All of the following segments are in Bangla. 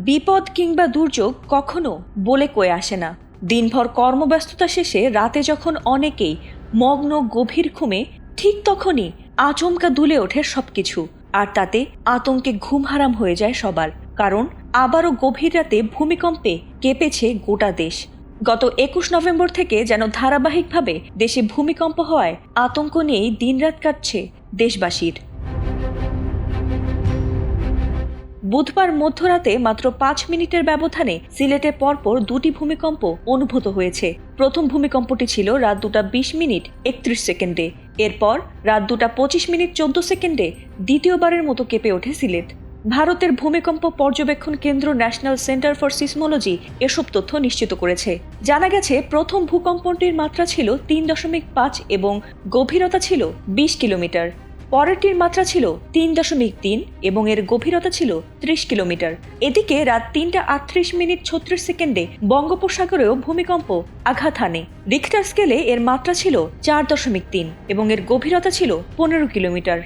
বিপদ কিংবা দুর্যোগ কখনো বলে কয়ে আসে না। দিনভর কর্মব্যস্ততা শেষে রাতে যখন অনেকেই মগ্ন গভীর ঘুমে, ঠিক তখনই আচমকা দুলে ওঠে সবকিছু, আর তাতে আতঙ্কে ঘুম হারাম হয়ে যায় সবার। কারণ আবারও গভীর রাতে ভূমিকম্পে কেঁপেছে গোটা দেশ। গত 21 নভেম্বর থেকে যেন ধারাবাহিকভাবে দেশে ভূমিকম্প হওয়ায় আতঙ্ক নিয়েই দিনরাত কাটছে দেশবাসীর। বুধবার মধ্যরাতে মাত্র 5 মিনিটের ব্যবধানে সিলেটে পরপর দুটি ভূমিকম্প অনুভূত হয়েছে। প্রথম ভূমিকম্পটি ছিল রাত 2টা 20 মিনিট 31 সেকেন্ডে। এরপর রাত 2টা 25 মিনিট 14 সেকেন্ডে দ্বিতীয়বারের মতো কেঁপে ওঠে সিলেট। ভারতের ভূমিকম্প পর্যবেক্ষণ কেন্দ্র ন্যাশনাল সেন্টার ফর সিসমোলজি এসব তথ্য নিশ্চিত করেছে। জানা গেছে, প্রথম ভূকম্পটির মাত্রা ছিল 3.5 এবং গভীরতা ছিল 20 কিলোমিটার। পরেরটির মাত্রা ছিল 3.3 এবং এর গভীরতা ছিল 30 কিলোমিটার। এদিকে রাত 3টা 38 মিনিট 36 সেকেন্ডে বঙ্গোপসাগরেও ভূমিকম্প আঘাত হানে। রিখটার স্কেলে এর মাত্রা ছিল 4.3 এবং এর গভীরতা ছিল 15 কিলোমিটার।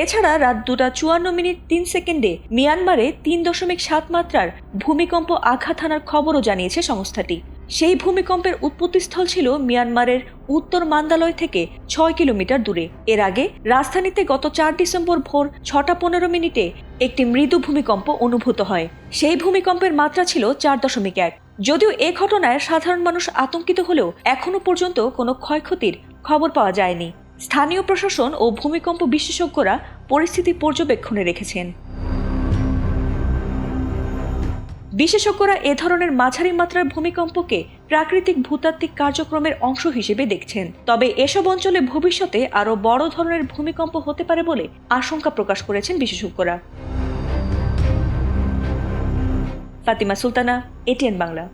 এছাড়া রাত 2টা 54 মিনিট 3 সেকেন্ডে মিয়ানমারে 3.7 মাত্রার ভূমিকম্প আঘাত হানার খবরও জানিয়েছে সংস্থাটি। সেই ভূমিকম্পের উৎপত্তিস্থল ছিল মিয়ানমারের উত্তর মান্দালয় থেকে 6 কিলোমিটার দূরে। এর আগে রাজধানীতে গত 4 ডিসেম্বর ভোর 6টা 15 মিনিটে একটি মৃদু ভূমিকম্প অনুভূত হয়। সেই ভূমিকম্পের মাত্রা ছিল 4.1। যদিও এ ঘটনায় সাধারণ মানুষ আতঙ্কিত হলেও এখনো পর্যন্ত কোনো ক্ষয়ক্ষতির খবর পাওয়া যায়নি। স্থানীয় প্রশাসন ও ভূমিকম্প বিশেষজ্ঞরা পরিস্থিতি পর্যবেক্ষণে রেখেছেন। বিশেষজ্ঞরা এ ধরনের মাঝারি মাত্রার ভূমিকম্পকে প্রাকৃতিক ভূতাত্ত্বিক কার্যক্রমের অংশ হিসেবে দেখছেন। তবে এসব অঞ্চলে ভবিষ্যতে আরও বড় ধরনের ভূমিকম্প হতে পারে বলে আশঙ্কা প্রকাশ করেছেন বিশেষজ্ঞরা। ফাতিমা সুলতানা, এটিএন বাংলা।